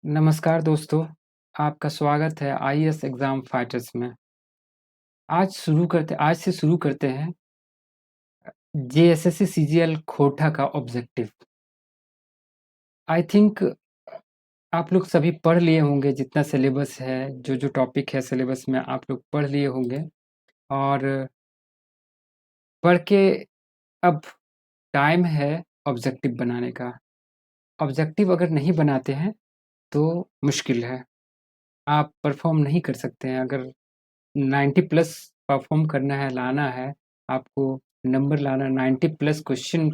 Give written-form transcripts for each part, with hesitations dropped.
नमस्कार दोस्तों, आपका स्वागत है आईएएस एग्ज़ाम फाइटर्स में। आज से शुरू करते हैं जेएसएससी सीजीएल खोटा का ऑब्जेक्टिव। आई थिंक आप लोग सभी पढ़ लिए होंगे जितना सिलेबस है, जो टॉपिक है सिलेबस में आप लोग पढ़ लिए होंगे और पढ़ के अब टाइम है ऑब्जेक्टिव बनाने का। ऑब्जेक्टिव अगर नहीं बनाते हैं तो मुश्किल है, आप परफ़ॉर्म नहीं कर सकते हैं। अगर 90 प्लस परफॉर्म करना है, लाना है, आपको नंबर लाना 90 प्लस क्वेश्चन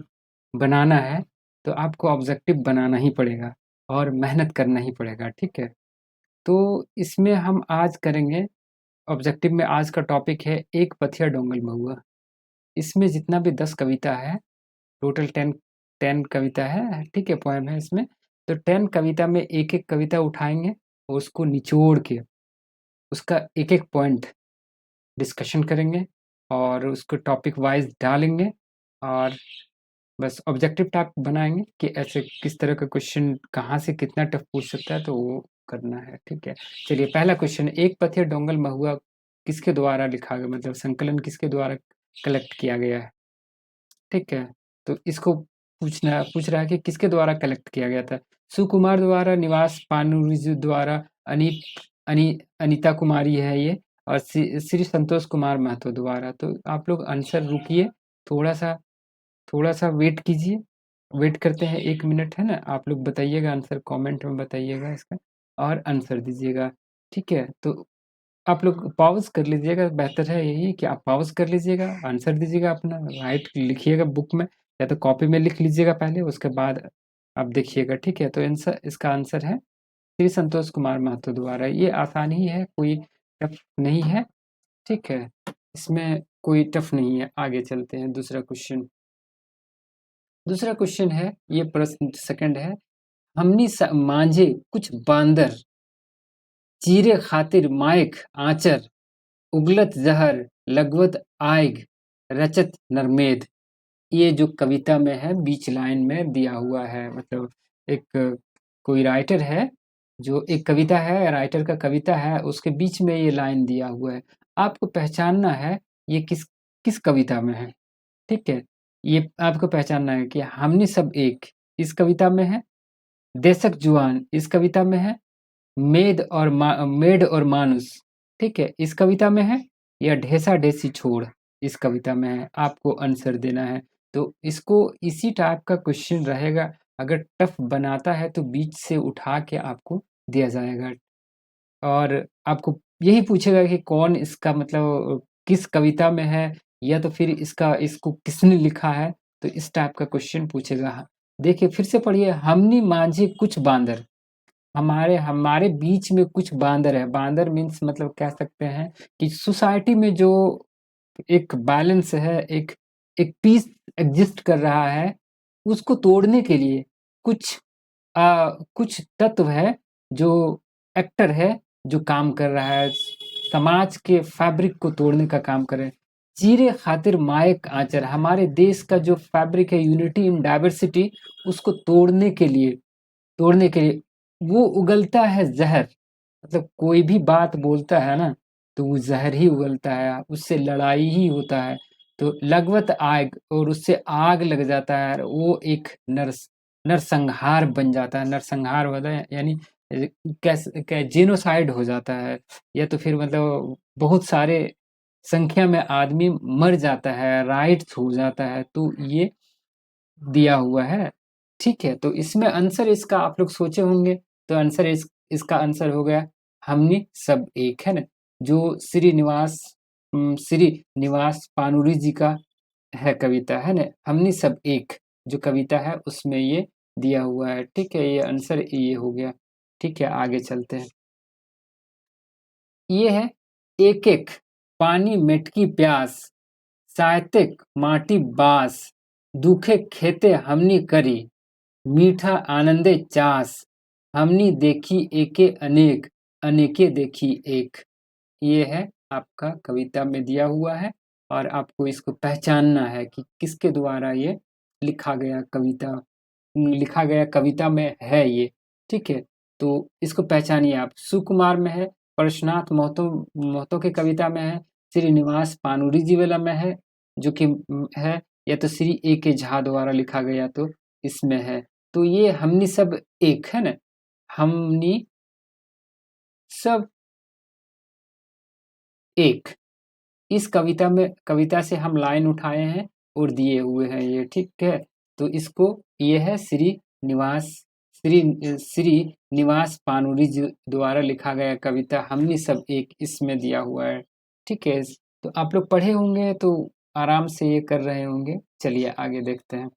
बनाना है, तो आपको ऑब्जेक्टिव बनाना ही पड़ेगा और मेहनत करना ही पड़ेगा, ठीक है? तो इसमें हम आज करेंगे ऑब्जेक्टिव में आज का टॉपिक है एक पथिया डोंगल महुआ। इसमें जितना भी 10 कविता है, टोटल 10 कविता है, ठीक है? पोएम है इसमें। तो 10 कविता में एक-एक कविता उठाएँगे और उसको निचोड़ के, उसका एक-एक पॉइंट डिस्कशन करेंगे और उसको टॉपिक वाइज डालेंगे और बस ऑब्जेक्टिव टाइप बनाएँगे कि ऐसे किस तरह का क्वेश्चन कहाँ से कितना टफ पूछ सकता है, तो वो करना है, ठीक है? चलिए पहला क्वेश्चन, एक पथिया डोंगल महुआ किसके द्वारा लिखा गया, मतलब संकलन किसके द्वारा कलेक्ट किया गया है, ठीक है? तो इसको पूछ रहा है कि किसके द्वारा कलेक्ट किया गया था? सुकुमार द्वारा, निवास पानुरिजु द्वारा, अनीता कुमारी है ये और श्री संतोष कुमार महतो द्वारा। तो आप लोग आंसर रुकिए, थोड़ा-सा थोड़ा-सा वेट कीजिए। वेट करते हैं 1 मिनट, है ना? आप लोग बताइएगा आंसर, कमेंट में बताइएगा इसका और आंसर दीजिएगा, ठीक है? तो आप लोग पॉज़ कर लीजिएगा, बेहतर है यही कि आप पॉज़ कर लीजिएगा, आंसर दीजिएगा अपना, राइट लिखिएगा बुक में या तो कॉपी में लिख लीजिएगा पहले, उसके बाद आप देखिएगा, ठीक है? तो इसका आंसर है श्री संतोष कुमार महतो द्वारा। ये आसान ही है, कोई टफ नहीं है, ठीक है? इसमें कोई टफ नहीं है। आगे चलते हैं, दूसरा क्वेश्चन है, ये प्रश्न सेकंड है, हमनी मांझे कुछ बांदर, चीरे खातिर मायक आंचर, उगलत जहर लगवत आयग, रचत नरमेद। ये जो कविता में है, बीच लाइन में दिया हुआ है, मतलब एक कोई राइटर है, जो एक कविता है, राइटर का कविता है, उसके बीच में ये लाइन दिया हुआ है। आपको पहचानना है ये किस किस कविता में है, ठीक है? ये आपको पहचानना है कि हमनी सब एक इस कविता में है, देशक जुआन इस कविता में है, मेड और मानुस, ठीक है, इस कविता में है, या ढेसा ढेसी छोड़ इस कविता में है। आपको आंसर देना है। तो इसको इसी टाइप का क्वेश्चन रहेगा, अगर टफ बनाता है तो बीच से उठा के आपको दिया जाएगा और आपको यही पूछेगा कि कौन इसका मतलब किस कविता में है, या तो फिर इसको किसने लिखा है, तो इस टाइप का क्वेश्चन पूछेगा। देखिए फिर से पढ़िए, हमनी मांझे कुछ बांदर, हमारे हमारे बीच में कुछ बांदर है। बांदर मीन्स मतलब कह सकते हैं कि सोसाइटी में जो एक बैलेंस है, एक एक पीस एग्जिस्ट कर रहा है, उसको तोड़ने के लिए कुछ कुछ तत्व है, जो एक्टर है, जो काम कर रहा है, समाज के फैब्रिक को तोड़ने का काम कर रहे हैं। चीरे खातिर मायक आंचर, हमारे देश का जो फैब्रिक है, यूनिटी इन डाइवर्सिटी, उसको तोड़ने के लिए वो उगलता है ज़हर, मतलब कोई भी बात बोलता है ना, तो वो ज़हर ही उगलता है, उससे लड़ाई ही होता है। तो लगवत आग, और उससे आग लग जाता है, वो एक नरसंहार बन जाता है। नरसंहार होता है यानी जेनोसाइड हो जाता है, या तो फिर मतलब बहुत सारे संख्या में आदमी मर जाता है, राइट्स हो जाता है, तो ये दिया हुआ है, ठीक है? तो इसमें आंसर इसका आप लोग सोचे होंगे, तो आंसर इसका आंसर हो गया हमनी सब एक, है ना? जो श्री निवास पानुरी जी का है कविता, है ना? हमनी सब एक जो कविता है उसमें ये दिया हुआ है, ठीक है? ये आंसर ये हो गया, ठीक है? आगे चलते हैं। ये है, एक-एक पानी मेटकी प्यास, साहित्यिक माटी बास, दुखे खेते हमनी करी, मीठा आनंदे चास, हमनी देखी एके अनेक, अनेके देखी एक। ये है आपका कविता में दिया हुआ है और आपको इसको पहचानना है कि किसके द्वारा ये लिखा गया कविता लिखा गया कविता में है ये, ठीक है? तो इसको पहचानिए आप। सुकुमार में है, परशुनाथ महतो की कविता में है, श्रीनिवास पानुरी जी वाला में है, जो कि है, या तो श्री ए के झा द्वारा लिखा गया तो इसमें है। तो ये हमनी सब एक है ना, हमनी सब एक, इस कविता से हम लाइन उठाए हैं और दिए हुए हैं ये, ठीक है। तो इसको, ये है श्री निवास पानुरी जी द्वारा लिखा गया कविता हमनी सब एक, इसमें दिया हुआ है, ठीक है। तो आप लोग पढ़े होंगे तो आराम से ये कर रहे होंगे। चलिए आगे देखते हैं।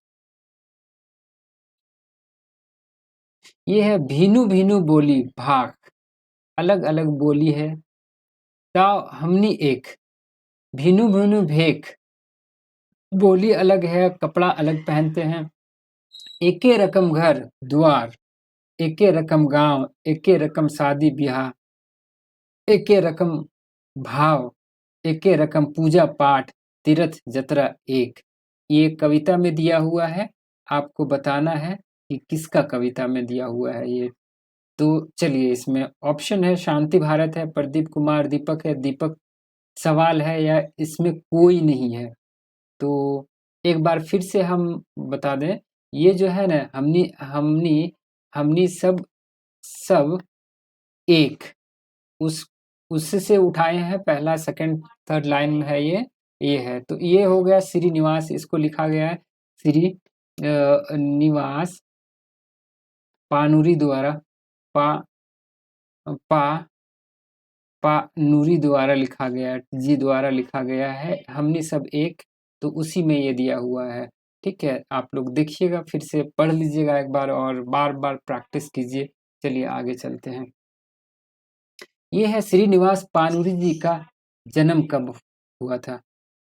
ये है भीनु भीनु बोली भाग, अलग अलग बोली है, ताव हमनी एक, भीनु भीनु भेक, बोली अलग है, कपड़ा अलग पहनते हैं, एके रकम घर द्वार, एके रकम गांव, एके रकम शादी ब्याह, एके रकम भाव, एके रकम पूजा पाठ, तीर्थ जतरा एक। ये कविता में दिया हुआ है, आपको बताना है कि किसका कविता में दिया हुआ है ये। तो चलिए, इसमें ऑप्शन है शांति भारत है, प्रदीप कुमार दीपक है, दीपक सवाल है, या इसमें कोई नहीं है। तो एक बार फिर से हम बता दें, ये जो है ना, हमनी हमनी हमनी सब सब एक, उस उससे उठाए हैं, पहला सेकंड थर्ड लाइन में है ये है। तो ये हो गया श्रीनिवास, इसको लिखा गया है श्री निवास पानुरी द्वारा, पा पा पानुरी द्वारा लिखा गया, जी द्वारा लिखा गया है, हमने सब एक। तो उसी में ये दिया हुआ है, ठीक है। आप लोग देखिएगा, फिर से पढ़ लीजिएगा एक बार और बार बार प्रैक्टिस कीजिए। चलिए आगे चलते हैं। ये है श्रीनिवास पानुरी जी का जन्म कब हुआ था,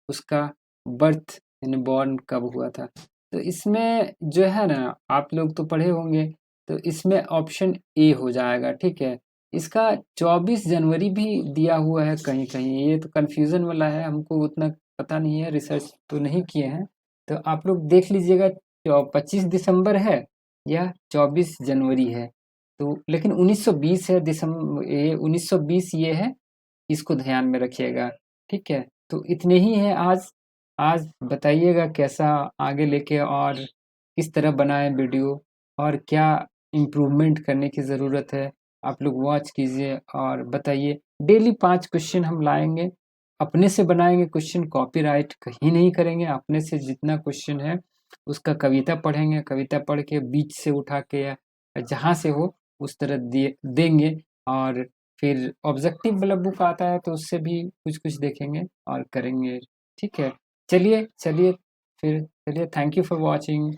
उसका बर्थ यानी बॉर्न कब हुआ था। तो इसमें जो है ना, आप लोग तो पढ़े होंगे, तो इसमें ऑप्शन ए हो जाएगा, ठीक है। इसका 24 जनवरी भी दिया हुआ है कहीं कहीं, ये तो कंफ्यूजन वाला है, हमको उतना पता नहीं है, रिसर्च तो नहीं किए हैं। तो आप लोग देख लीजिएगा, 25 दिसंबर है या 24 जनवरी है। तो लेकिन 1920 है, दिसंबर ये 1920 ये है, इसको ध्यान में रखिएगा, ठीक है। तो इतने ही है आज। आज बताइएगा कैसा आगे लेके, और किस तरह बनाएं वीडियो, और क्या इम्प्रूवमेंट करने की ज़रूरत है। आप लोग वॉच कीजिए और बताइए। डेली 5 क्वेश्चन हम लाएंगे, अपने से बनाएंगे क्वेश्चन, कॉपीराइट कहीं नहीं करेंगे। अपने से जितना क्वेश्चन है उसका कविता पढ़ेंगे, कविता पढ़ के बीच से उठा के या जहाँ से हो उस तरह देंगे। और फिर ऑब्जेक्टिव वाला बुक आता है तो उससे भी कुछ कुछ देखेंगे और करेंगे, ठीक है। चलिए चलिए, फिर चलिए, थैंक यू फॉर वॉचिंग।